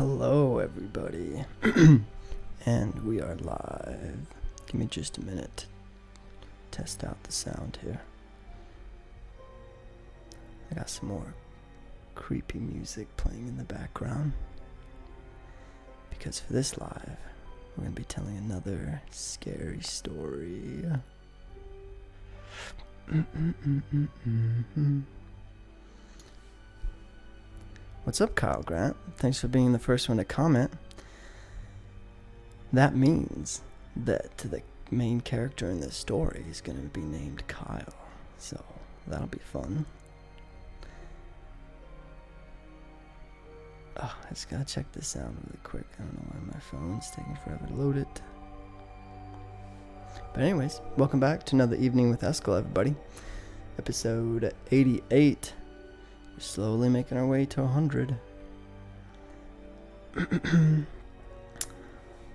Hello, everybody, and we are live. Give me just a minute to test out the sound here. I got some more creepy music playing in the background because for this live, we're going to be telling another scary story. What's up, Kyle Grant? Thanks for being the first one to comment. That means that the main character in this story is going to be named Kyle. So that'll be fun. Oh, I just gotta check this out really quick. I don't know why my phone's taking forever to load it. But anyways, welcome back to another evening with Eskel, everybody. Episode 88. We're slowly making our way to 100.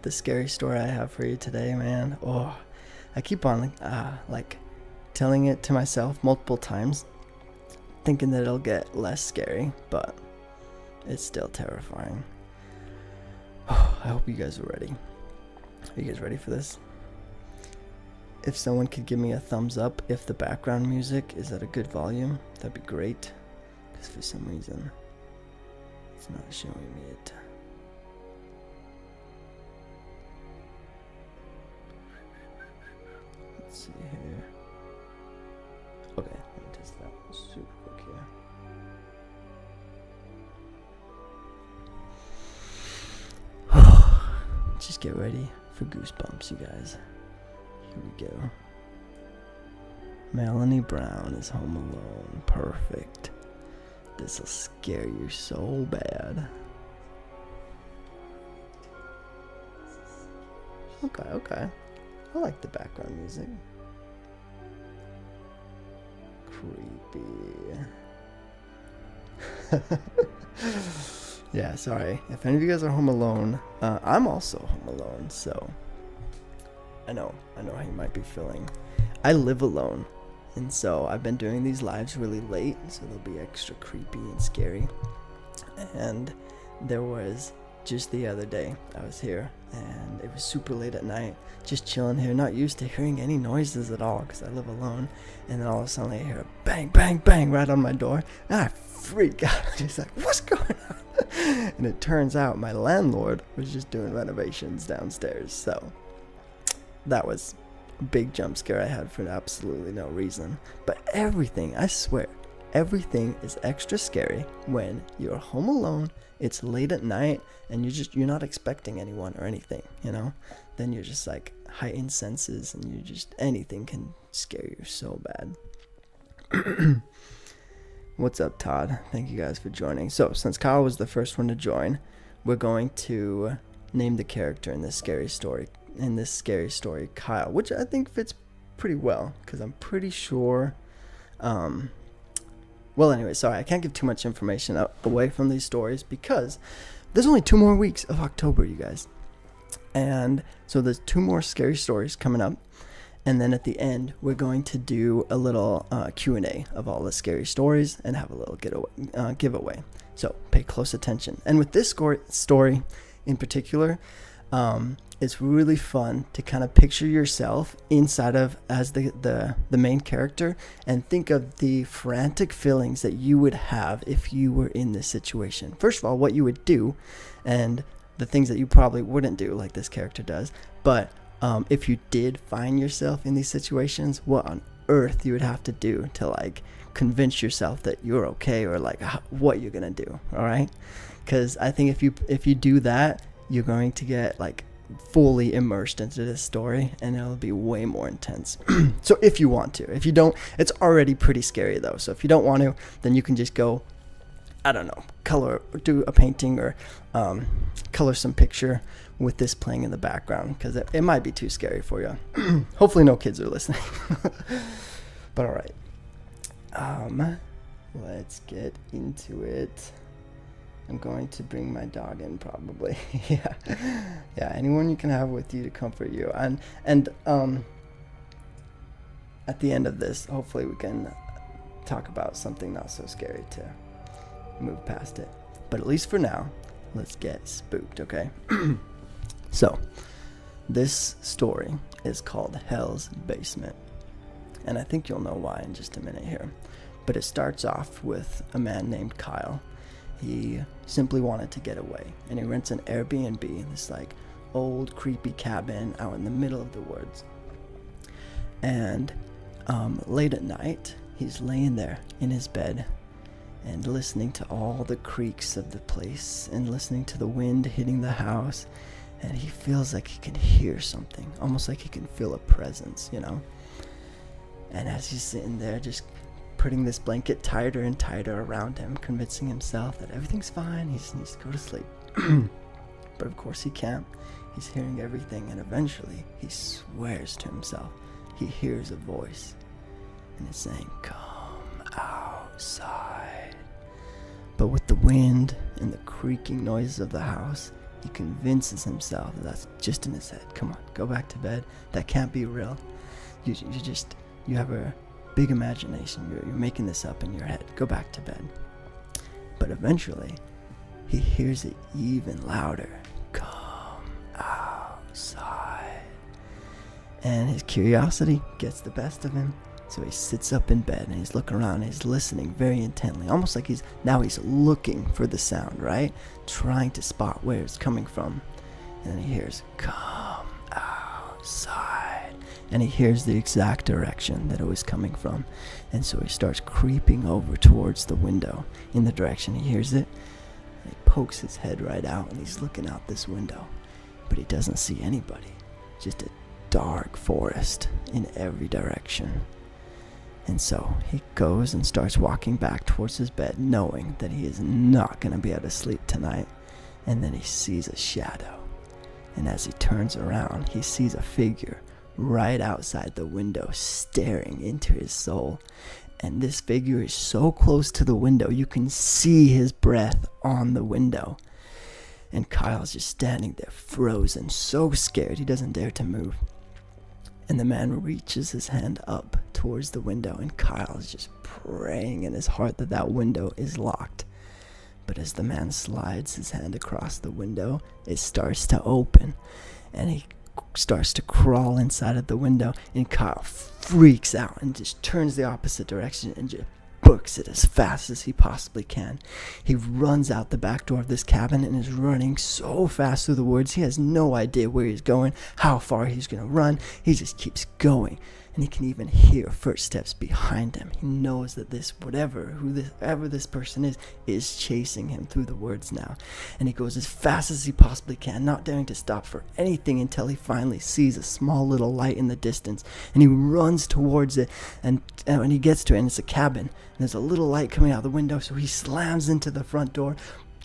The scary story I have for you today, man. Oh, I keep on telling it to myself multiple times, thinking that it'll get less scary, but it's still terrifying. Oh, I hope you guys are ready. Are you guys ready for this? If someone could give me a thumbs up if the background music is at a good volume, that'd be great. Because for some reason, it's not showing me it. Let's see here. Okay, let me test that super quick here. Just get ready for goosebumps, you guys. Here we go. Melanie Brown is home alone. Perfect. This'll scare you so bad. Okay. I like the background music. Creepy. Yeah, sorry. If any of you guys are home alone, I'm also home alone, so I know how you might be feeling. I live alone. And so I've been doing these lives really late, so they'll be extra creepy and scary. And there was just the other day, I was here, and it was super late at night, just chilling here, not used to hearing any noises at all, because I live alone. And then all of a sudden I hear a bang, bang, bang right on my door, and I freak out. I'm just like, what's going on? And it turns out my landlord was just doing renovations downstairs, so that was big jump scare I had for absolutely no reason. But everything, I swear, everything is extra scary when you're home alone, it's late at night, and you're not expecting anyone or anything, you know? Then you're just like heightened senses, and anything can scare you so bad. What's up, Todd? Thank you guys for joining. So since Kyle was the first one to join, we're going to name the character in this scary story Kyle, which I think fits pretty well because I'm pretty sure well, anyway, sorry, I can't give too much information away from these stories because there's only 2 more weeks of October, you guys, and so there's 2 more scary stories coming up, and then at the end we're going to do a little Q&A of all the scary stories and have a little giveaway, so pay close attention. And with this story in particular, it's really fun to kind of picture yourself inside of as the main character and think of the frantic feelings that you would have if you were in this situation. First of all, what you would do and the things that you probably wouldn't do like this character does. But if you did find yourself in these situations, what on earth you would have to do to like convince yourself that you're okay, or like what you're going to do. All right. Because I think if you do that, you're going to get like fully immersed into this story and it'll be way more intense. So if you want to, if you don't, it's already pretty scary though. So if you don't want to, then you can just go, I don't know, do a painting or color some picture with this playing in the background because it might be too scary for you. Hopefully no kids are listening. But all right, let's get into it. I'm going to bring my dog in probably. Yeah, anyone you can have with you to comfort you. And at the end of this, hopefully we can talk about something not so scary to move past it. But at least for now, let's get spooked, okay? So, this story is called Hell's Basement. And I think you'll know why in just a minute here. But it starts off with a man named Kyle. He simply wanted to get away. And he rents an Airbnb, this like old creepy cabin out in the middle of the woods. And late at night, he's laying there in his bed and listening to all the creaks of the place and listening to the wind hitting the house. And he feels like he can hear something, almost like he can feel a presence, you know? And as he's sitting there, just putting this blanket tighter and tighter around him, convincing himself that everything's fine, he just needs to go to sleep. But of course he can't. He's hearing everything, and eventually he swears to himself. He hears a voice, and it's saying, "Come outside." But with the wind and the creaking noises of the house, he convinces himself that that's just in his head. Come on, go back to bed. That can't be real. You have a big imagination. You're making this up in your head. Go back to bed. But eventually, he hears it even louder. "Come outside." And his curiosity gets the best of him. So he sits up in bed and he's looking around and he's listening very intently. Almost like he's looking for the sound, right? Trying to spot where it's coming from. And then he hears, "Come outside." And he hears the exact direction that it was coming from. And so he starts creeping over towards the window in the direction he hears it. And he pokes his head right out and he's looking out this window. But he doesn't see anybody. Just a dark forest in every direction. And so he goes and starts walking back towards his bed, knowing that he is not going to be able to sleep tonight. And then he sees a shadow. And as he turns around, he sees a figure right outside the window, staring into his soul. And this figure is so close to the window, you can see his breath on the window. And Kyle's just standing there, frozen, so scared he doesn't dare to move. And the man reaches his hand up towards the window, and Kyle is just praying in his heart that that window is locked. But as the man slides his hand across the window, it starts to open, and he starts to crawl inside of the window, and Kyle freaks out and just turns the opposite direction and just books it as fast as he possibly can. He runs out the back door of this cabin and is running so fast through the woods. He has no idea where he's going, how far he's going to run. He just keeps going, and he can even hear footsteps behind him. He knows that whoever this person is chasing him through the woods now. And he goes as fast as he possibly can, not daring to stop for anything until he finally sees a small little light in the distance. And he runs towards it, and when he gets to it, and it's a cabin, and there's a little light coming out the window, so he slams into the front door,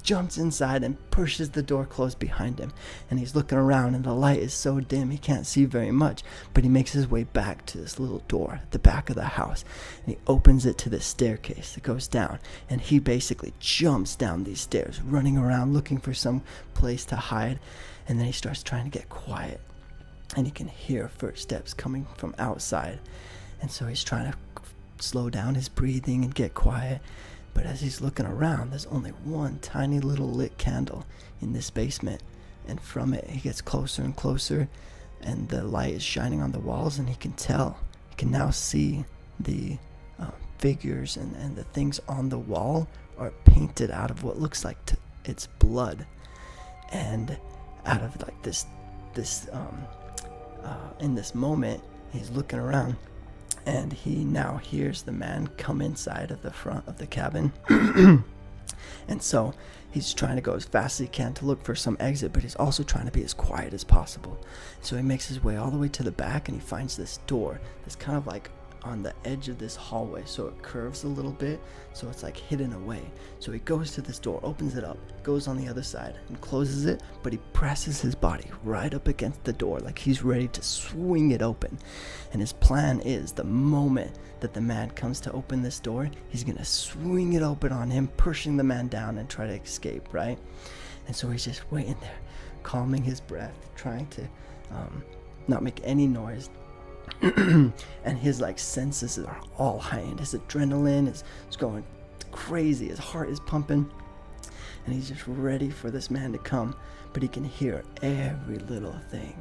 jumps inside, and pushes the door closed behind him. And he's looking around, and the light is so dim he can't see very much, but he makes his way back to this little door at the back of the house, and he opens it to this staircase that goes down, and he basically jumps down these stairs, running around looking for some place to hide. And then he starts trying to get quiet, and he can hear footsteps coming from outside. And so he's trying to slow down his breathing and get quiet. But as he's looking around, there's only one tiny little lit candle in this basement. And from it, he gets closer and closer, and the light is shining on the walls, and he can now see the figures and the things on the wall are painted out of what looks like it's blood. And out of like this in this moment, he's looking around, and he now hears the man come inside of the front of the cabin. And so he's trying to go as fast as he can to look for some exit, but he's also trying to be as quiet as possible. So he makes his way all the way to the back, and he finds this door that's kind of like on the edge of this hallway, so it curves a little bit, so it's like hidden away. So he goes to this door, opens it up, goes on the other side and closes it, but he presses his body right up against the door like he's ready to swing it open. And his plan is, the moment that the man comes to open this door, he's gonna swing it open on him, pushing the man down and try to escape, right? And so he's just waiting there, calming his breath, trying to not make any noise. And his senses are all heightened. His adrenaline is going crazy. His heart is pumping. and he's just ready for this man to come, but he can hear every little thing.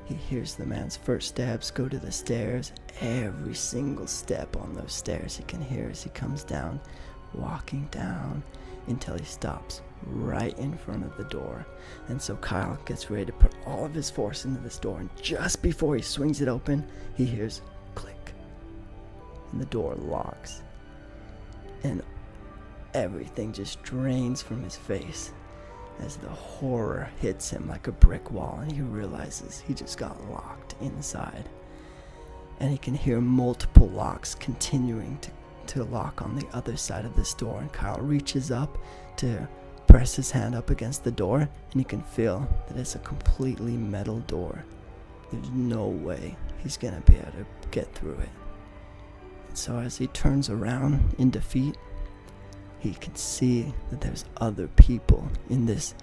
He hears the man's first steps go to the stairs. Every single step on those stairs he can hear as he comes down, walking down until he stops right in front of the door. And so Kyle gets ready to put all of his force into this door, and just before he swings it open, he hears click, and the door locks, and everything just drains from his face as the horror hits him like a brick wall, and he realizes he just got locked inside. And he can hear multiple locks continuing to lock on the other side of this door, and Kyle reaches up to press his hand up against the door, and he can feel that it's a completely metal door. There's no way he's gonna be able to get through it. And so as he turns around in defeat, he can see that there's other people in this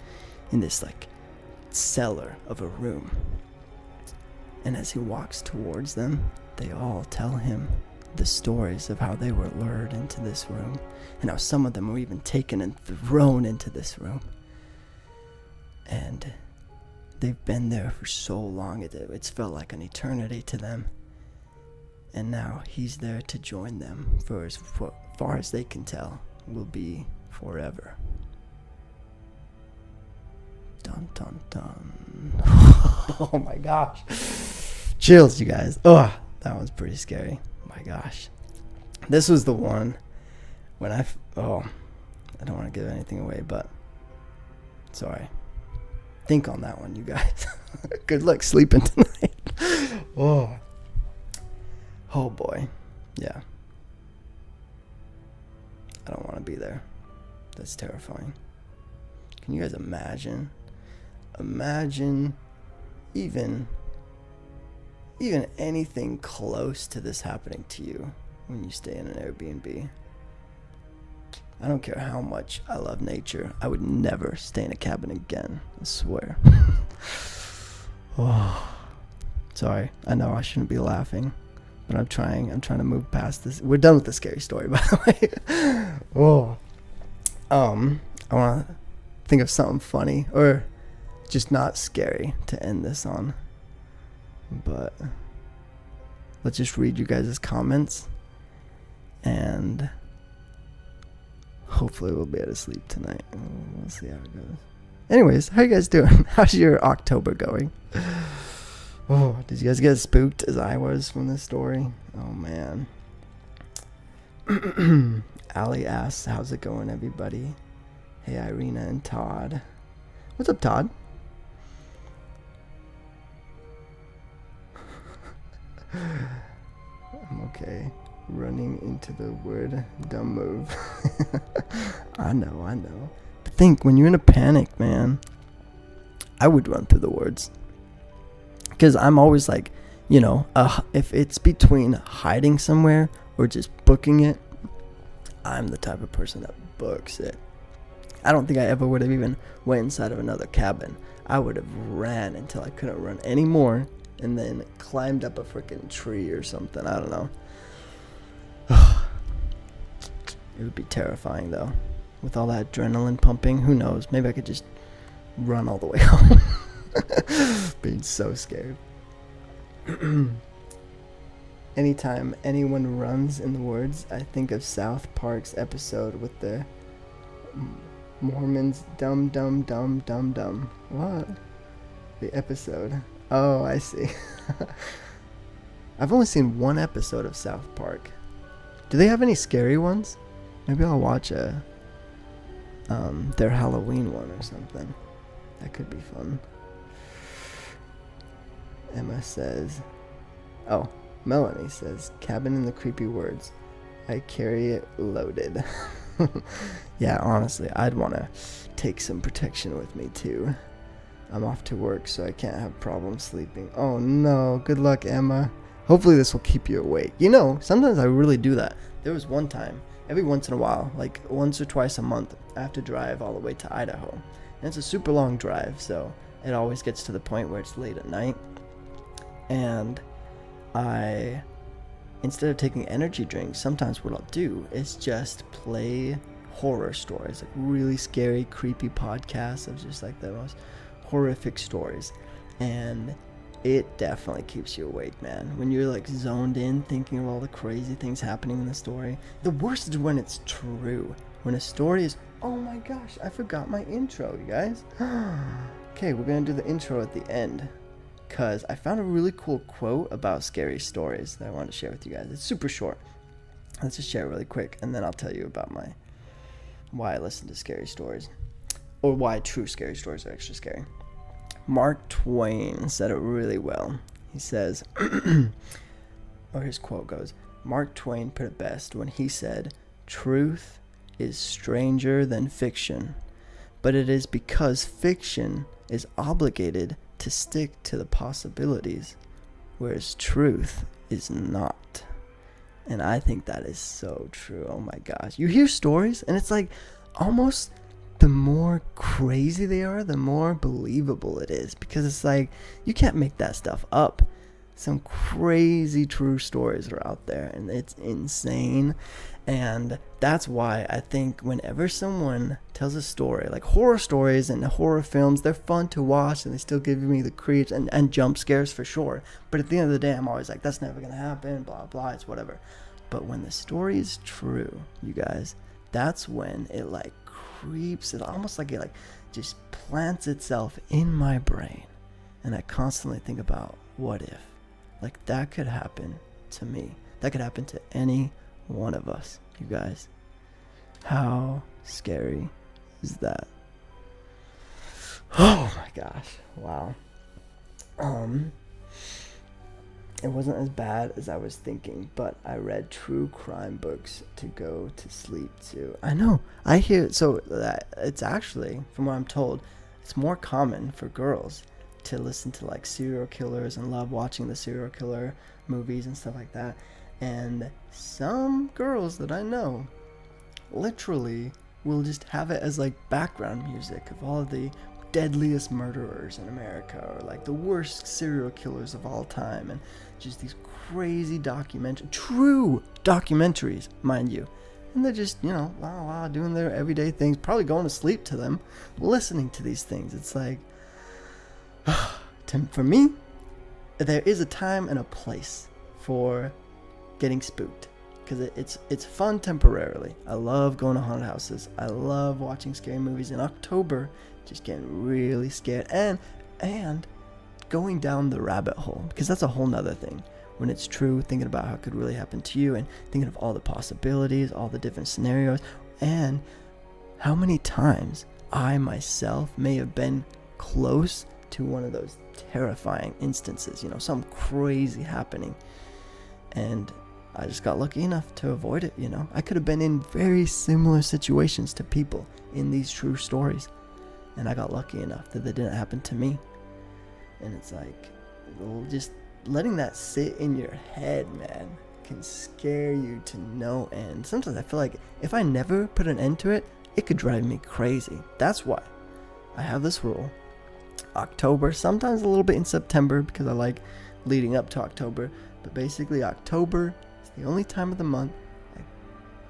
like cellar of a room. And as he walks towards them, they all tell him the stories of how they were lured into this room, and how some of them were even taken and thrown into this room. And they've been there for so long, it's felt like an eternity to them. And now he's there to join them for as far as they can tell will be forever. Dun dun dun. Oh my gosh. Chills, you guys. Oh, that one's pretty scary. My gosh. This was the one when I don't want to give anything away, but sorry. Think on that one, you guys. Good luck sleeping tonight. Oh boy. Yeah. I don't want to be there. That's terrifying. Can you guys imagine? Imagine even anything close to this happening to you when you stay in an Airbnb. I don't care how much I love nature. I would never stay in a cabin again. I swear. Oh, sorry. I know I shouldn't be laughing, but I'm trying to move past this. We're done with the scary story, by the way. Oh. I want to think of something funny or just not scary to end this on. But let's just read you guys' comments, and hopefully we'll be able to sleep tonight. We'll see how it goes. Anyways, how you guys doing? How's your October going? Oh, did you guys get as spooked as I was from this story? Oh man. Allie asks, how's it going, everybody? Hey, Irina and Todd. What's up, Todd? I'm okay. Running into the word dumb move. I know. But think, when you're in a panic, man, I would run through the words. Because I'm always like, if it's between hiding somewhere or just booking it, I'm the type of person that books it. I don't think I ever would have even went inside of another cabin. I would have ran until I couldn't run anymore, and then climbed up a freaking tree or something. I don't know. It would be terrifying, though. With all that adrenaline pumping, who knows? Maybe I could just run all the way home. Being so scared. Anytime anyone runs in the woods, I think of South Park's episode with the Mormons dum dum dum dum dum. What? The episode. Oh, I see. I've only seen one episode of South Park. Do they have any scary ones? Maybe I'll watch their Halloween one or something. That could be fun. Emma says, Melanie says, cabin in the creepy woods. I carry it loaded. Yeah, honestly, I'd want to take some protection with me too. I'm off to work, so I can't have problems sleeping. Oh no, good luck, Emma. Hopefully this will keep you awake. Sometimes I really do that. There was one time, every once in a while, like once or twice a month, I have to drive all the way to Idaho. And it's a super long drive, so it always gets to the point where it's late at night. And instead of taking energy drinks, sometimes what I'll do is just play horror stories, like really scary, creepy podcasts of just like the most horrific stories. And it definitely keeps you awake, man. When you're like zoned in, thinking of all the crazy things happening in the story. The worst is when it's true. When a story is, oh my gosh, I forgot my intro, you guys. Okay, we're gonna do the intro at the end, because I found a really cool quote about scary stories that I wanted to share with you guys. It's super short. Let's just share it really quick, and then I'll tell you about why I listen to scary stories, or why true scary stories are extra scary. Mark Twain said it really well. He says, or his quote goes, Mark Twain put it best when he said, "Truth is stranger than fiction, but it is because fiction is obligated to stick to the possibilities, whereas truth is not." And I think that is so true. Oh my gosh. You hear stories and it's like almost the more crazy they are, the more believable it is, because it's like you can't make that stuff up. Some crazy true stories are out there and it's insane. And that's why I think whenever someone tells a story, like horror stories and horror films, they're fun to watch and they still give me the creeps and jump scares for sure. But at the end of the day, I'm always like, that's never going to happen, blah, blah, it's whatever. But when the story is true, you guys, that's when it like creeps, it almost like it like just plants itself in my brain. And I constantly think about what if, like that could happen to me. That could happen to any one of us, you guys. How scary is that? Oh my gosh. Wow. It wasn't as bad as I was thinking, but I read true crime books to go to sleep too. I know. I hear so that it's actually, from what I'm told, it's more common for girls to listen to like serial killers and love watching the serial killer movies and stuff like that. And some girls that I know literally will just have it as like background music of all of the deadliest murderers in America, or like the worst serial killers of all time, and just these crazy true documentaries, mind you. And they're just, wow, doing their everyday things, probably going to sleep to them, listening to these things. It's like, for me, there is a time and a place for getting spooked, because it's fun temporarily. I love going to haunted houses. I love watching scary movies in October, just getting really scared and going down the rabbit hole, because that's a whole nother thing. When it's true, thinking about how it could really happen to you and thinking of all the possibilities, all the different scenarios, and how many times I myself may have been close to one of those terrifying instances, something crazy happening, and I just got lucky enough to avoid it. I could have been in very similar situations to people in these true stories, and I got lucky enough that they didn't happen to me. And it's like, just letting that sit in your head, man, can scare you to no end. Sometimes I feel like if I never put an end to it, it could drive me crazy. That's why I have this rule. October, sometimes a little bit in September, because I like leading up to October, but basically October is the only time of the month I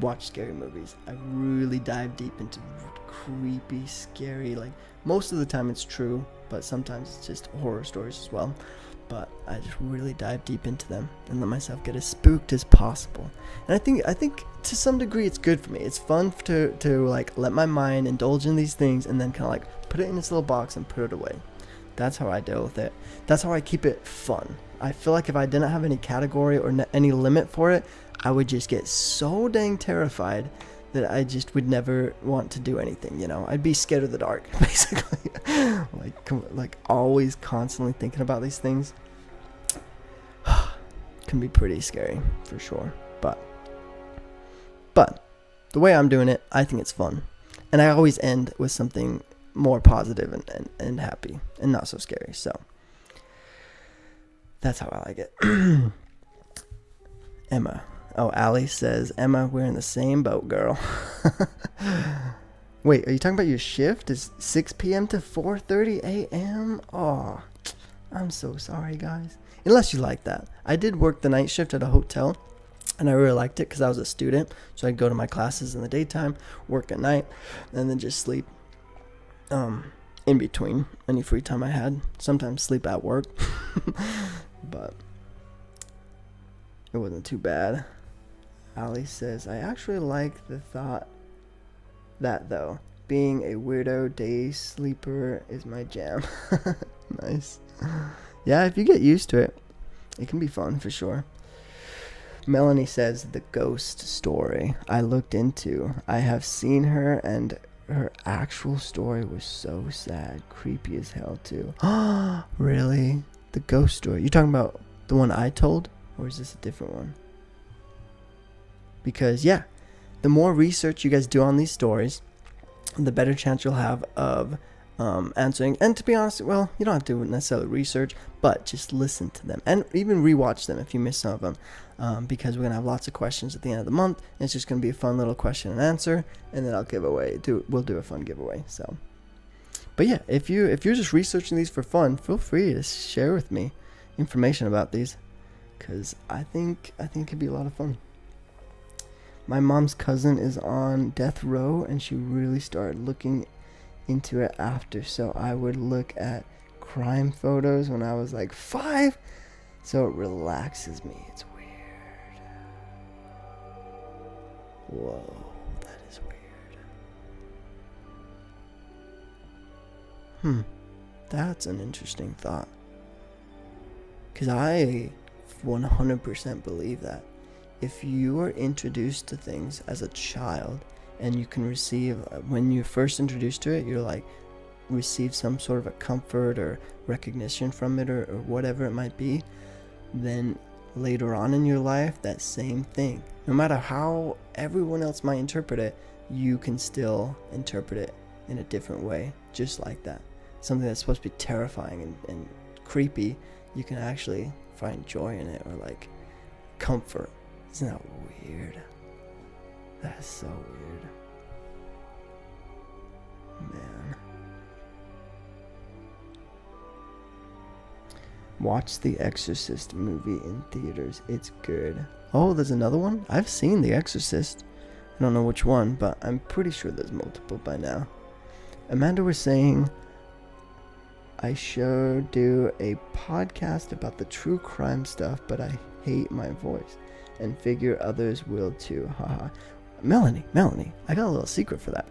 watch scary movies. I really dive deep into creepy, scary, like most of the time it's true, but sometimes it's just horror stories as well. But I just really dive deep into them and let myself get as spooked as possible. And I think to some degree it's good for me. It's fun to like let my mind indulge in these things and then kind of like put it in its little box and put it away. That's how I deal with it. That's how I keep it fun. I feel like if I didn't have any category or any limit for it, I would just get so dang terrified that I just would never want to do anything, I'd be scared of the dark, basically. like always constantly thinking about these things can be pretty scary, for sure. But the way I'm doing it, I think it's fun. And I always end with something more positive and happy and not so scary. So that's how I like it. Emma. Oh, Allie says, Emma, we're in the same boat, girl. Wait, are you talking about your shift? Is 6 p.m. to 4:30 a.m.? Oh, I'm so sorry, guys. Unless you like that. I did work the night shift at a hotel, And I really liked it because I was a student. So I'd go to my classes in the daytime, work at night, and then just sleep in between any free time I had. Sometimes sleep at work. But it wasn't too bad. Ali says, I actually like the thought that, though. Being a weirdo day sleeper is my jam. Nice. Yeah, if you get used to it, it can be fun for sure. Melanie says, the ghost story I looked into. I have seen her, and her actual story was so sad. Creepy as hell, too. Really? The ghost story? You talking about the one I told? Or is this a different one? Because, yeah, the more research you guys do on these stories, the better chance you'll have of answering. And to be honest, well, you don't have to necessarily research, but just listen to them and even rewatch them if you miss some of them, because we're gonna have lots of questions at the end of the month, and it's just gonna be a fun little question and answer, and then we'll do a fun giveaway. So, but yeah, if you're just researching these for fun, feel free to share with me information about these, because I think it could be a lot of fun. My mom's cousin is on death row, and she really started looking into it after. So I would look at crime photos when I was like 5. So it relaxes me. It's weird. Whoa, that is weird. That's an interesting thought. Because I 100% believe that if you are introduced to things as a child, and you can receive, when you're first introduced to it, you're like, receive some sort of a comfort or recognition from it, or whatever it might be, then later on in your life, that same thing, no matter how everyone else might interpret it, you can still interpret it in a different way, just like that. Something that's supposed to be terrifying and creepy, you can actually find joy in it, or like comfort. Isn't that weird? That's so weird. Man. Watch The Exorcist movie in theaters. It's good. Oh, there's another one? I've seen The Exorcist. I don't know which one, but I'm pretty sure there's multiple by now. Amanda was saying, I should do a podcast about the true crime stuff, but I hate my voice and figure others will too. Haha. Melanie, I got a little secret for that.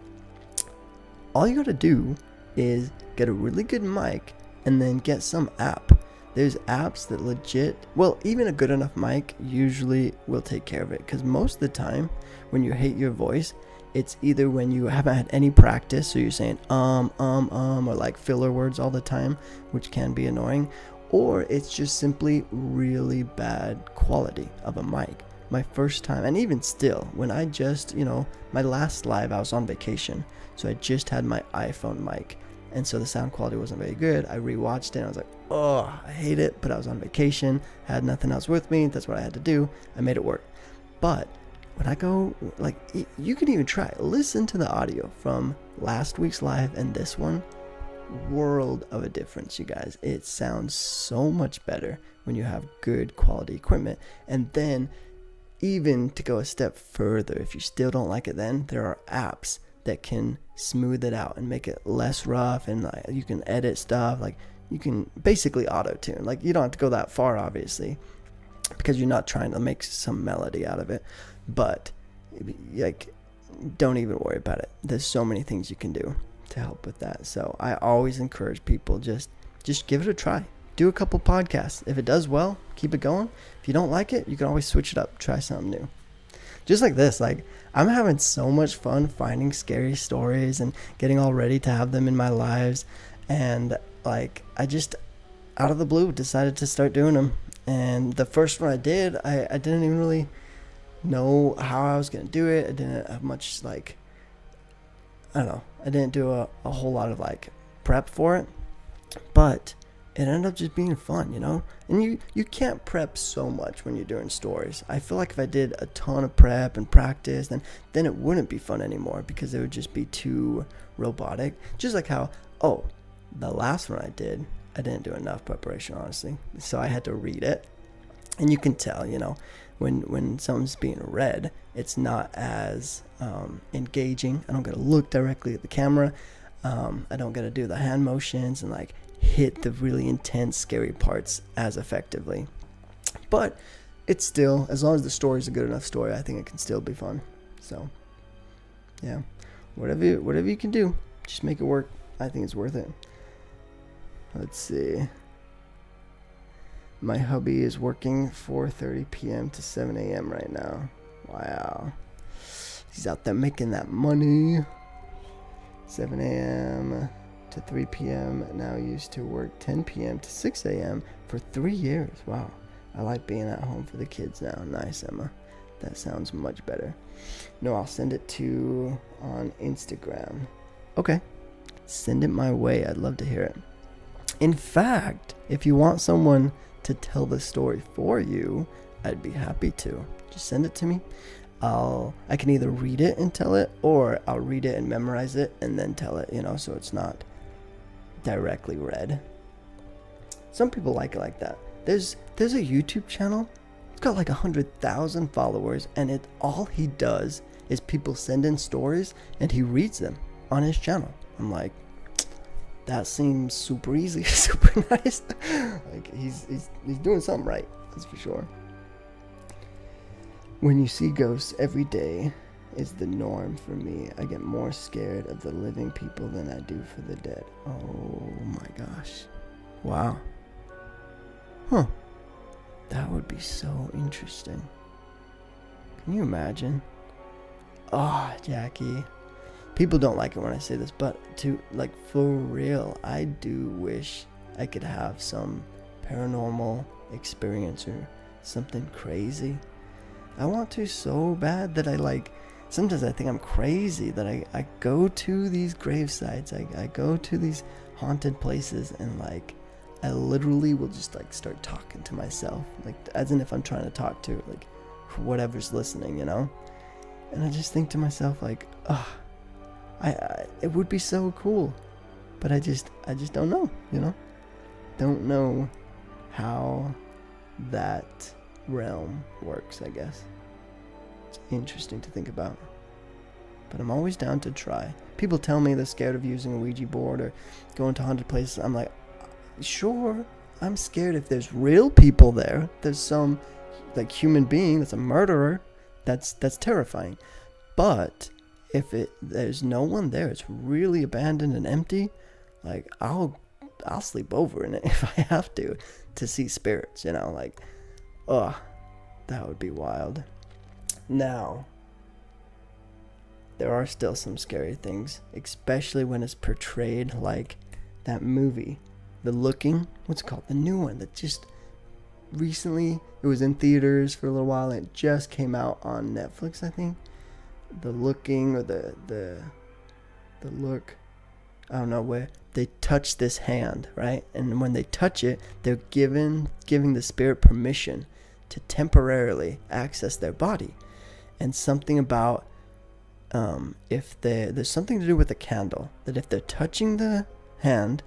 All you gotta do is get a really good mic and then get some app. There's apps that legit, well, even a good enough mic usually will take care of it, because most of the time when you hate your voice, it's either when you haven't had any practice, so you're saying or like filler words all the time, which can be annoying, or it's just simply really bad quality of a mic. My first time, and even still, when I just, my last live, I was on vacation, so I just had my iPhone mic, and so the sound quality wasn't very good. I rewatched it, and I was like, oh, I hate it, but I was on vacation, had nothing else with me, that's what I had to do, I made it work. But when I go, like, you can even try, listen to the audio from last week's live and this one, world of a difference, you guys. It sounds so much better when you have good quality equipment. And then even to go a step further, if you still don't like it, then there are apps that can smooth it out and make it less rough, and like, you can edit stuff, like you can basically auto tune. Like, you don't have to go that far, obviously, because you're not trying to make some melody out of it, but like, don't even worry about it. There's so many things you can do to help with that. So I always encourage people, just give it a try. Do a couple podcasts. If it does well, keep it going. If you don't like it, you can always switch it up, try something new. Just like this, like, I'm having so much fun finding scary stories and getting all ready to have them in my lives. And like, I just out of the blue decided to start doing them. And the first one I did, I didn't even really know how I was going to do it. I didn't have much, like, I don't know. I didn't do a whole lot of like prep for it, but it ended up just being fun, and you can't prep so much when you're doing stories. I feel like if I did a ton of prep and practice, then it wouldn't be fun anymore, because it would just be too robotic. Just like how, the last one I didn't do enough preparation, honestly. So I had to read it, and you can tell, when something's being read, it's not as engaging. I don't gotta look directly at the camera. I don't gotta do the hand motions and like hit the really intense, scary parts as effectively. But it's still, as long as the story's a good enough story, I think it can still be fun. So, yeah, whatever you can do, just make it work. I think it's worth it. Let's see. My hubby is working 4:30 p.m. to 7 a.m. right now. Wow. He's out there making that money. 7 a.m. to 3 p.m. Now used to work 10 p.m. to 6 a.m. for 3 years. Wow. I like being at home for the kids now. Nice, Emma. That sounds much better. No, I'll send it to on Instagram. Okay. Send it my way. I'd love to hear it. In fact, if you want someone to tell the story for you, I'd be happy to. Just send it to me. I can either read it and tell it, or I'll read it and memorize it and then tell it, so it's not directly read. Some people like it like that. There's a YouTube channel. It's got like 100,000 followers, and all he does is people send in stories and he reads them on his channel. I'm like, that seems super easy, super nice. Like he's doing something right, that's for sure. When you see ghosts every day is the norm for me. I get more scared of the living people than I do for the dead. Oh my gosh. Wow. Huh. That would be so interesting. Can you imagine? Oh, Jackie. People don't like it when I say this, but for real, I do wish I could have some paranormal experience or something crazy. I want to so bad that sometimes I think I'm crazy that I go to these grave sites, I go to these haunted places, and I literally will just start talking to myself, as in if I'm trying to talk to whatever's listening, and I just think to myself it would be so cool, but I just don't know, don't know how that realm works, I guess. It's interesting to think about, but I'm always down to try. People tell me they're scared of using a Ouija board or going to haunted places. I'm like, sure, I'm scared if there's real people there. There's some human being that's a murderer. That's terrifying. But if there's no one there, it's really abandoned and empty, I'll sleep over in it if I have to see spirits, that would be wild. Now, there are still some scary things, especially when it's portrayed like that movie, The Looking, what's it called? The new one that just recently, it was in theaters for a little while, and it just came out on Netflix, I think. The Looking, or the Look, I don't know, where they touch this hand, right? And when they touch it, they're giving the spirit permission to temporarily access their body. And something about there's something to do with the candle, that if they're touching the hand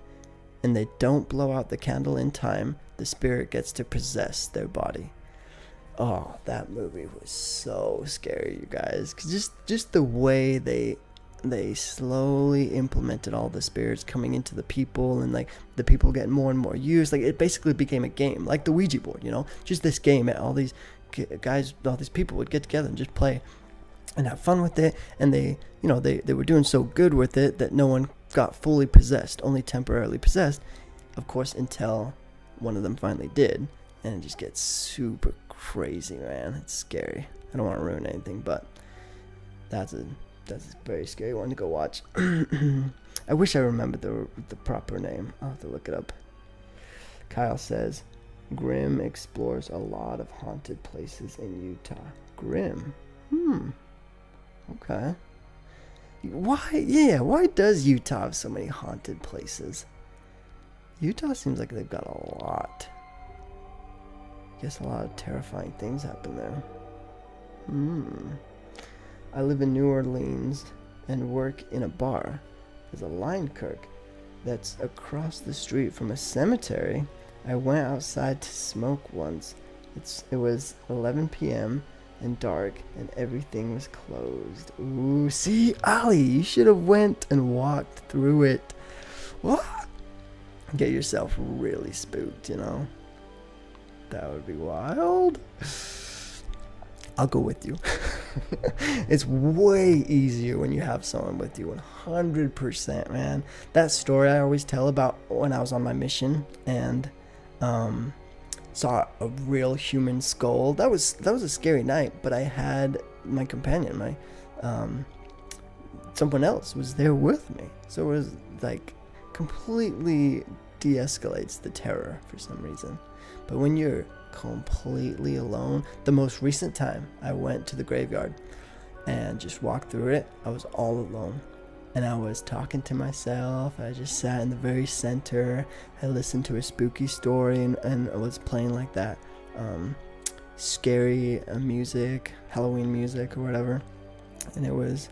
and they don't blow out the candle in time, the spirit gets to possess their body. Oh, that movie was so scary, you guys. 'Cause just the way they slowly implemented all the spirits coming into the people, and the people getting more and more used. It basically became a game, like the Ouija board, just this game. All these guys, all these people would get together and just play and have fun with it. And they were doing so good with it that no one got fully possessed, only temporarily possessed, of course, until one of them finally did. And it just gets super crazy, man. It's scary. I don't want to ruin anything, but that's a very scary one to go watch. I wish I remembered the proper name. I'll have to look it up. Kyle says, Grimm explores a lot of haunted places in Utah. Grimm? Okay. Why does Utah have so many haunted places? Utah seems like they've got a lot. I guess a lot of terrifying things happen there. I live in New Orleans and work in a bar. There's a line Kirk that's across the street from a cemetery. I went outside to smoke once It was 11 p.m. and dark, and everything was closed. Ooh, see, Ali, you should have went and walked through it. What? Get yourself really spooked, you know? That would be wild. I'll go with you. It's way easier when you have someone with you. 100%, man. That story I always tell about when I was on my mission and saw a real human skull. That was a scary night, but I had my companion, someone else was there with me. So it was like completely de-escalates the terror for some reason. But when you're completely alone, the most recent time I went to the graveyard and just walked through it, I was all alone. And I was talking to myself. I just sat in the very center. I listened to a spooky story and I was playing like that scary music, Halloween music or whatever. And it was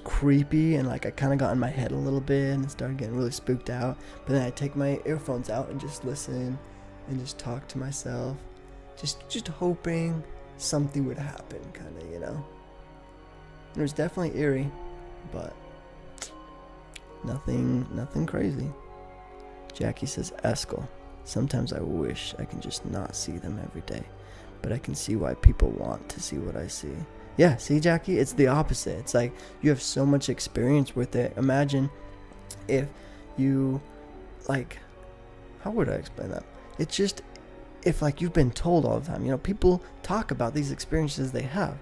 creepy, and like I kind of got in my head a little bit and started getting really spooked out. But then I take my earphones out and just listen and just talk to myself, just hoping something would happen, kind of, you know. It was definitely eerie, but nothing crazy. Jackie says, Eskel, sometimes I wish I can just not see them every day, but I can see why people want to see what I see. Yeah, see, Jackie, it's the opposite. It's like you have so much experience with it. Imagine if you, like, how would I explain that? It's just, if like you've been told all the time, you know, people talk about these experiences they have.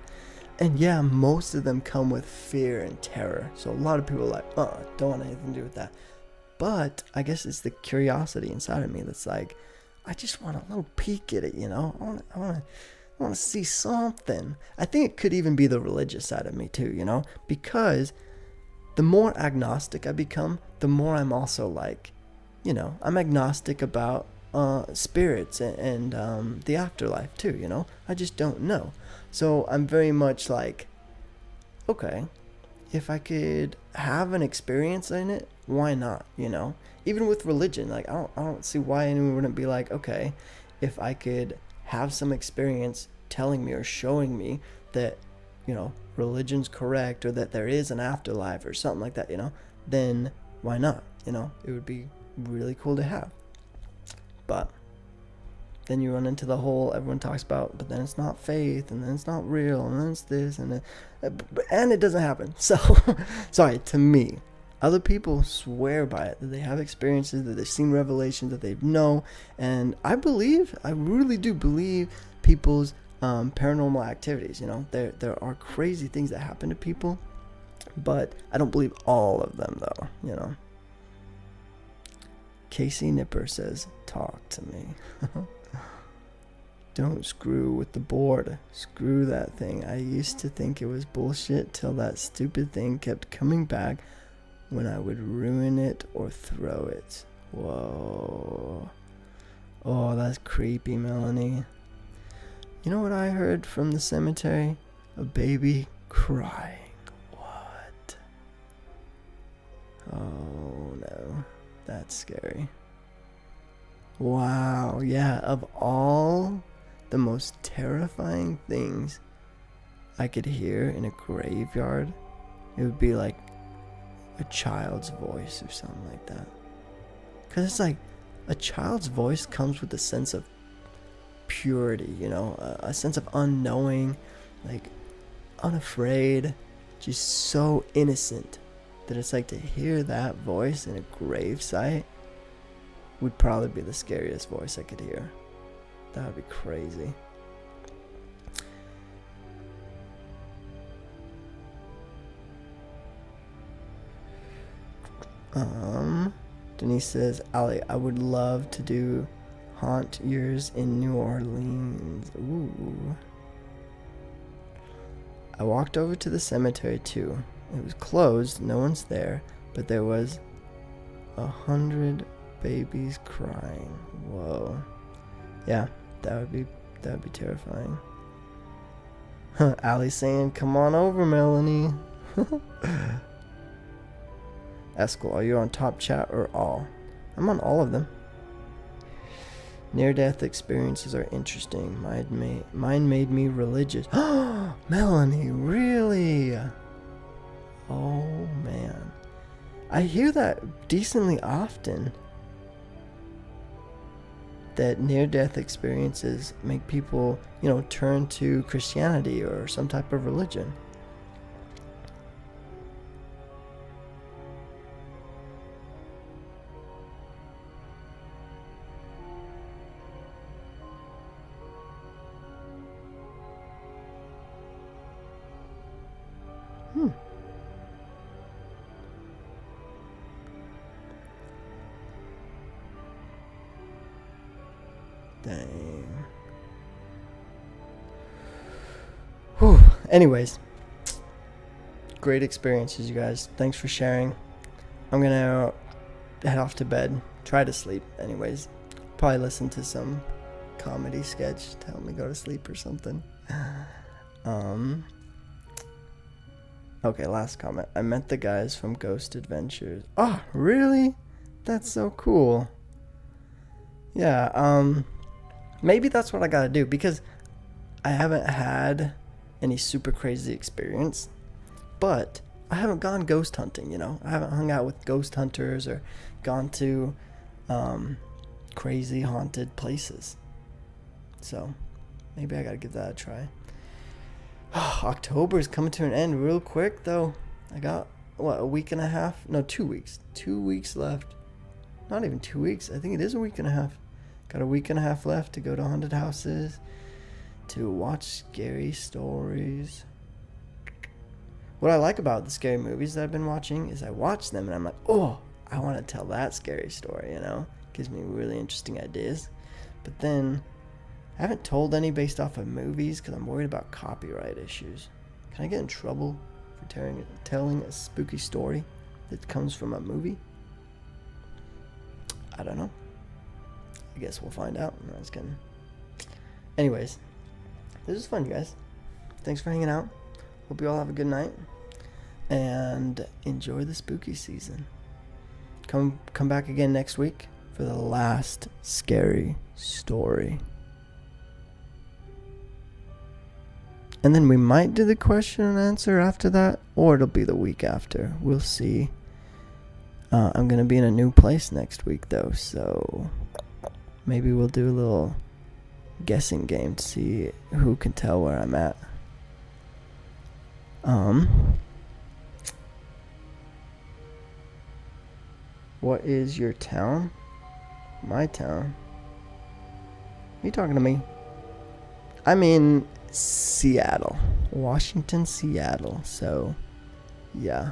And yeah, most of them come with fear and terror. So a lot of people are like, don't want anything to do with that. But I guess it's the curiosity inside of me that's like, I just want a little peek at it, you know? I want to see something. I think it could even be the religious side of me too, you know? Because the more agnostic I become, the more I'm also like, you know, I'm agnostic about spirits and the afterlife too, you know? I just don't know. So I'm very much like, okay, if I could have an experience in it, why not, you know? Even with religion, like I don't see why anyone wouldn't be like, okay, if I could have some experience telling me or showing me that, you know, religion's correct or that there is an afterlife or something like that, you know, then why not? You know, it would be really cool to have. But then you run into the whole everyone talks about, but then it's not faith, and then it's not real, and then it's this, and it doesn't happen. So, sorry, to me, other people swear by it, that they have experiences, that they've seen revelations, that they know, and I really do believe people's paranormal activities. You know, there are crazy things that happen to people, but I don't believe all of them, though, you know. Casey Nipper says, talk to me. Don't screw with the board. Screw that thing. I used to think it was bullshit till that stupid thing kept coming back when I would ruin it or throw it. Whoa. Oh, that's creepy, Melanie. You know what I heard from the cemetery? A baby crying. What? Oh, no. That's scary. Wow, yeah, of all the most terrifying things I could hear in a graveyard, it would be like a child's voice or something like that. Because it's like a child's voice comes with a sense of purity, you know, a sense of unknowing, like unafraid, just so innocent that it's like to hear that voice in a gravesite would probably be the scariest voice I could hear. That would be crazy. Denise says, Ali, I would love to do haunt yours in New Orleans. Ooh. I walked over to the cemetery too. It was closed, no one's there, but there was 100 babies crying. Whoa. Yeah, that would be terrifying. Ali saying, come on over, Melanie. Eskel, are you on top chat or all? I'm on all of them. Near-death experiences are interesting. Mine made me religious. Melanie, really? Oh, man. I hear that decently often. That near-death experiences make people, turn to Christianity or some type of religion. Dang. Whew. Anyways, great experiences, you guys. Thanks for sharing. I'm gonna head off to bed. Try to sleep, anyways. Probably listen to some comedy sketch to help me go to sleep or something. Okay, last comment. I met the guys from Ghost Adventures. Oh, really? That's so cool. Yeah, maybe that's what I gotta do, because I haven't had any super crazy experience, but I haven't gone ghost hunting, I haven't hung out with ghost hunters or gone to crazy haunted places. So maybe I gotta give that a try. October is coming to an end real quick, though. I got, a week and a half? No, 2 weeks. 2 weeks left. Not even 2 weeks. I think it is a week and a half. Got a week and a half left to go to haunted houses, to watch scary stories. What I like about the scary movies that I've been watching is I watch them and I'm like, oh, I want to tell that scary story, Gives me really interesting ideas. But then I haven't told any based off of movies because I'm worried about copyright issues. Can I get in trouble for telling a spooky story that comes from a movie? I don't know. I guess we'll find out. No, I was kidding. Anyways, this was fun, you guys. Thanks for hanging out. Hope you all have a good night. And enjoy the spooky season. Come back again next week for the last scary story. And then we might do the question and answer after that, or it'll be the week after. We'll see. I'm going to be in a new place next week, though, so maybe we'll do a little guessing game to see who can tell where I'm at. What is your town? My town? Are you talking to me? I'm in Seattle, Washington, Seattle. So, yeah.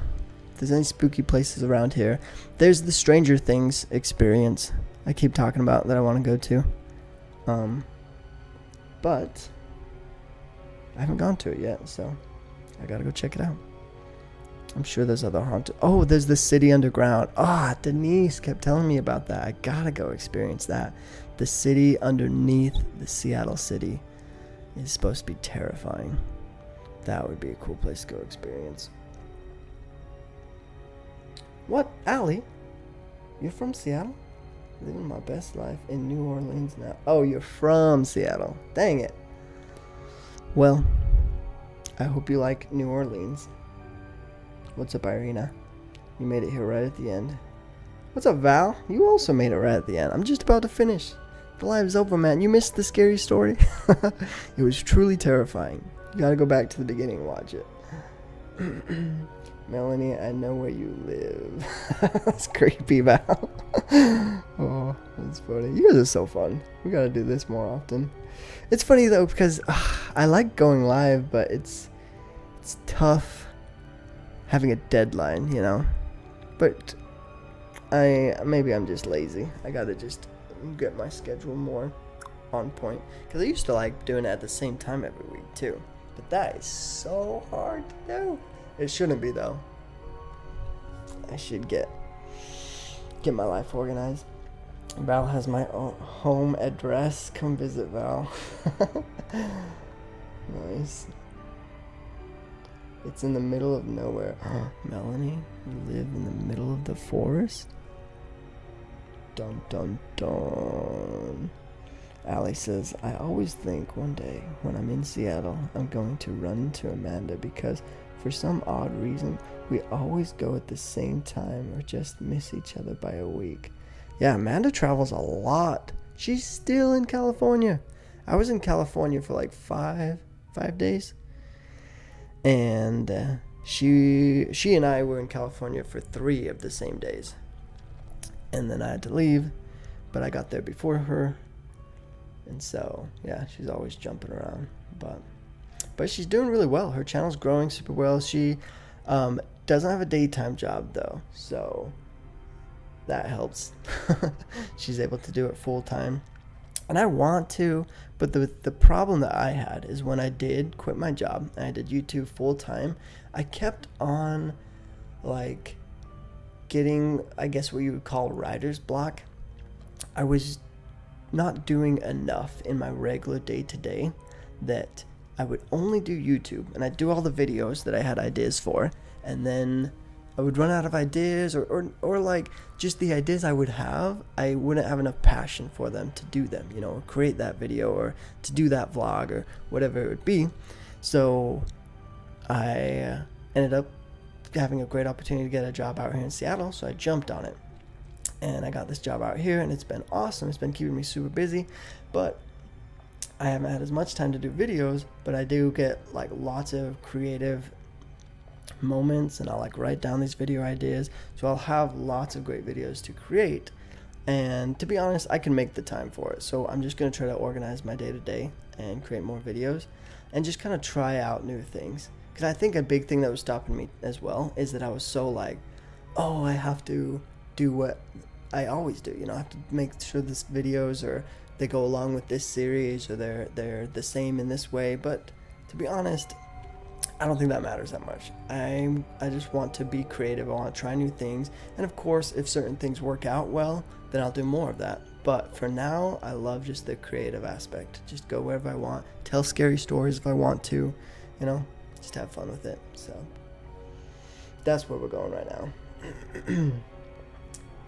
If there's any spooky places around here, there's the Stranger Things experience I keep talking about that I want to go to. But I haven't gone to it yet, so I gotta go check it out. I'm sure there's other haunted. Oh, there's the city underground. Denise kept telling me about that. I gotta go experience that. The city underneath the Seattle city is supposed to be terrifying. That would be a cool place to go experience. What, Allie? You're from Seattle? Living my best life in New Orleans now. Oh, you're from Seattle. Dang it. Well, I hope you like New Orleans. What's up, Irina? You made it here right at the end. What's up, Val? You also made it right at the end. I'm just about to finish. The live's over, man. You missed the scary story? It was truly terrifying. You gotta go back to the beginning and watch it. Melanie, I know where you live. That's creepy, Val. Oh, that's funny. You guys are so fun. We gotta do this more often. It's funny, though, because I like going live, but it's tough having a deadline, But maybe I'm just lazy. I gotta just get my schedule more on point. Because I used to like doing it at the same time every week, too. But that is so hard to do. It shouldn't be, though. I should get my life organized. Val has my home address. Come visit Val. Nice. It's in the middle of nowhere. Melanie, you live in the middle of the forest? Dun dun dun. Allie says, I always think one day when I'm in Seattle, I'm going to run into Amanda because for some odd reason, we always go at the same time or just miss each other by a week. Yeah, Amanda travels a lot. She's still in California. I was in California for like five days. And she and I were in California for 3 of the same days. And then I had to leave, but I got there before her. And so, yeah, she's always jumping around. But she's doing really well. Her channel's growing super well. She doesn't have a daytime job, though. So that helps. She's able to do it full time. And I want to, but the problem that I had is when I did quit my job and I did YouTube full time, I kept on, like, getting, I guess what you would call writer's block. I was not doing enough in my regular day-to-day that I would only do YouTube, and I'd do all the videos that I had ideas for, and then I would run out of ideas, or like just the ideas I would have, I wouldn't have enough passion for them to do them, or create that video or to do that vlog or whatever it would be. So I ended up having a great opportunity to get a job out here in Seattle, so I jumped on it. And I got this job out here, and it's been awesome. It's been keeping me super busy, but I haven't had as much time to do videos, but I do get like lots of creative moments, and I'll like write down these video ideas, so I'll have lots of great videos to create. And to be honest, I can make the time for it, so I'm just going to try to organize my day-to-day and create more videos and just kind of try out new things, because I think a big thing that was stopping me as well is that I was so like, oh, I have to do what I always do, I have to make sure this videos or they go along with this series, or they're the same in this way. But to be honest, I don't think that matters that much. I just want to be creative. I want to try new things, and of course, if certain things work out well, then I'll do more of that. But for now, I love just the creative aspect. Just go wherever I want, tell scary stories if I want to, just have fun with it. So that's where we're going right now.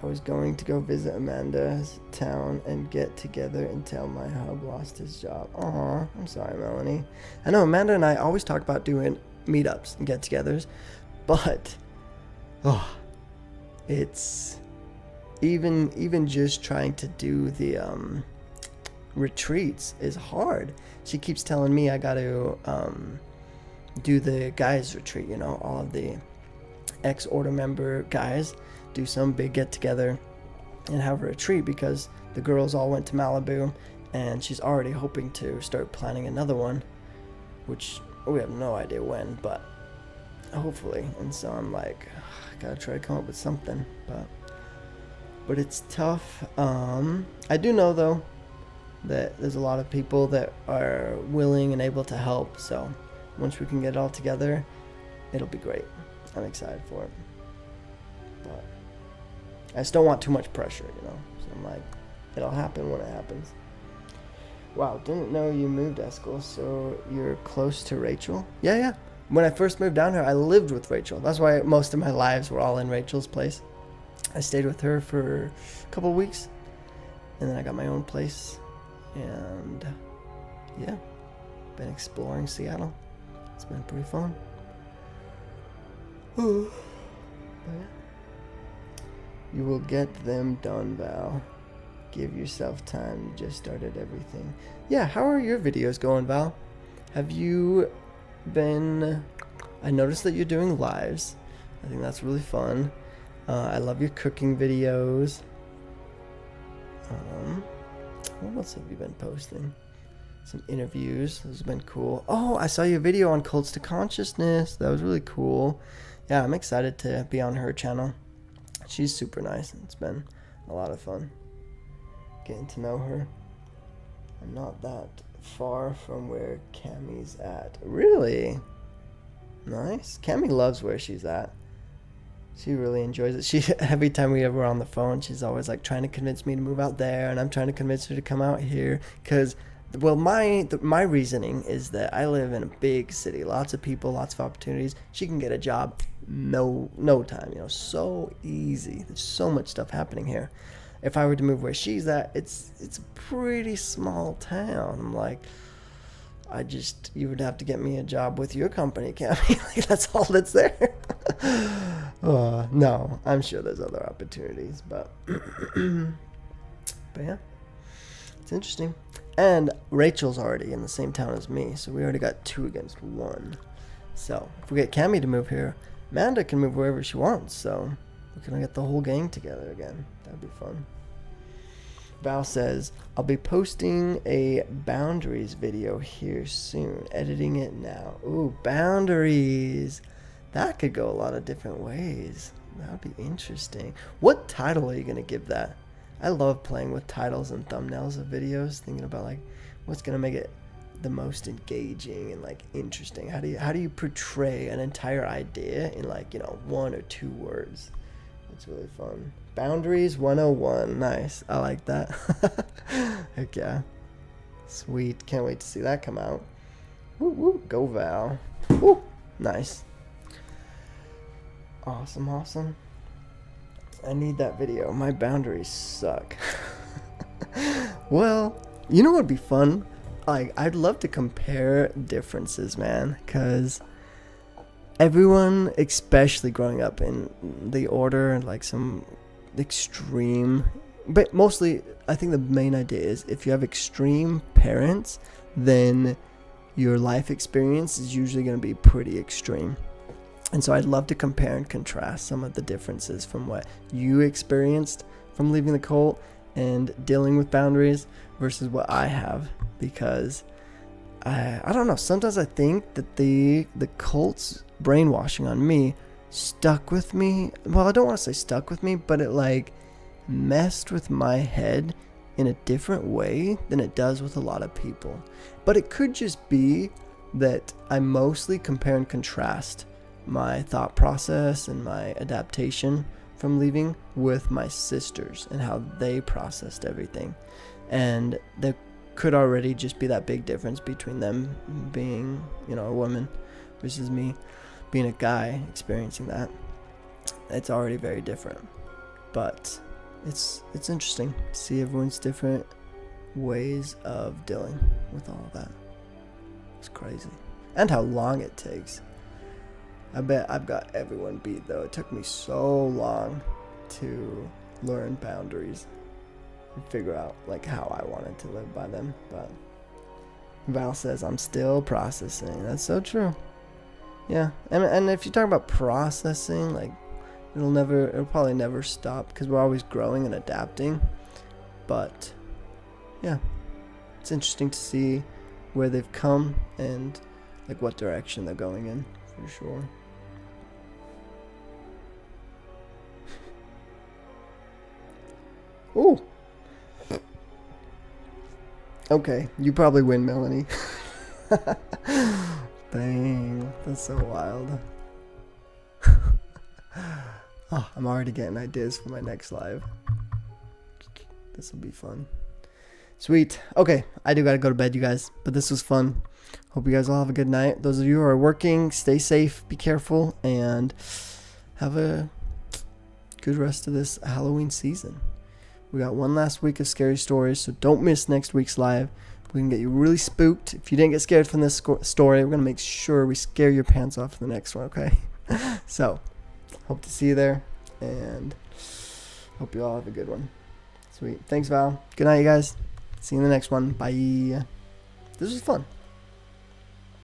I was going to go visit Amanda's town and get together and tell my hub lost his job. Aw, I'm sorry, Melanie. I know Amanda and I always talk about doing meetups and get-togethers, but it's even just trying to do the retreats is hard. She keeps telling me I got to do the guys retreat, all of the ex-order member guys do some big get-together and have a retreat, because the girls all went to Malibu, and she's already hoping to start planning another one, which we have no idea when, but hopefully. And so I'm like, I gotta try to come up with something, but it's tough. I do know though that there's a lot of people that are willing and able to help, so once we can get it all together, it'll be great. I'm excited for it, but I just don't want too much pressure, so I'm like, it'll happen when it happens. Wow, didn't know you moved, Eskel, so you're close to Rachel? Yeah. When I first moved down here, I lived with Rachel. That's why most of my lives were all in Rachel's place. I stayed with her for a couple of weeks, and then I got my own place, and yeah, been exploring Seattle. It's been pretty fun. But yeah. You will get them done, Val. Give yourself time. You just started everything. Yeah, how are your videos going, Val? Have you been... I noticed that you're doing lives. I think that's really fun. I love your cooking videos. What else have you been posting? Some interviews. Those have been cool. Oh, I saw your video on Cults to Consciousness. That was really cool. Yeah, I'm excited to be on her channel. She's super nice, and it's been a lot of fun getting to know her. I'm not that far from where Cammie's at. Really? Nice. Cammie loves where she's at. She really enjoys it. She every time we ever on the phone, she's always like trying to convince me to move out there, and I'm trying to convince her to come out here. Because, well, my reasoning is that I live in a big city, lots of people, lots of opportunities. She can get a job no time, so easy. There's so much stuff happening here, if I were to move where she's at, it's a pretty small town. I'm like, you would have to get me a job with your company, Cammy. Like, that's all that's there. No, I'm sure there's other opportunities, but yeah, it's interesting. And Rachel's already in the same town as me, so we already got 2 against 1. So if we get Cammy to move here, Amanda can move wherever she wants, so we can get the whole gang together again. That'd be fun. Val says, I'll be posting a boundaries video here soon. Editing it now. Ooh, boundaries. That could go a lot of different ways. That would be interesting. What title are you going to give that? I love playing with titles and thumbnails of videos, thinking about like what's going to make it the most engaging and like interesting. How do you portray an entire idea in like, 1 or 2 words? That's really fun. Boundaries 101. Nice. I like that. Heck yeah. Sweet. Can't wait to see that come out. Woo woo. Go Val. Woo. Nice. Awesome. I need that video. My boundaries suck. Well, you know what would be fun? I'd love to compare differences, man, because everyone, especially growing up in the order, like some extreme, but mostly I think the main idea is if you have extreme parents, then your life experience is usually going to be pretty extreme. And so I'd love to compare and contrast some of the differences from what you experienced from leaving the cult and dealing with boundaries versus what I have, because I don't know, sometimes I think that the cult's brainwashing on me stuck with me. Well, I don't want to say stuck with me, but it like messed with my head in a different way than it does with a lot of people. But it could just be that I mostly compare and contrast my thought process and my adaptation from leaving with my sisters and how they processed everything. And there could already just be that big difference between them being, a woman versus me being a guy experiencing that. It's already very different. But it's interesting to see everyone's different ways of dealing with all of that. It's crazy. And how long it takes. I bet I've got everyone beat, though. It took me so long to learn boundaries and figure out like how I wanted to live by them. But Val says I'm still processing. That's so true. Yeah, and if you talk about processing, like it'll probably never stop because we're always growing and adapting. But yeah, it's interesting to see where they've come and like what direction they're going in, for sure. Ooh. Okay, you probably win, Melanie. Dang, that's so wild. Oh, I'm already getting ideas for my next live. This will be fun. Sweet. Okay, I do gotta go to bed, you guys, but this was fun. Hope you guys all have a good night. Those of you who are working, stay safe, be careful, and have a good rest of this Halloween season. We got one last week of scary stories, so don't miss next week's live. We can get you really spooked. If you didn't get scared from this story, we're going to make sure we scare your pants off in the next one, okay? So, hope to see you there, and hope you all have a good one. Sweet. Thanks, Val. Good night, you guys. See you in the next one. Bye. This was fun.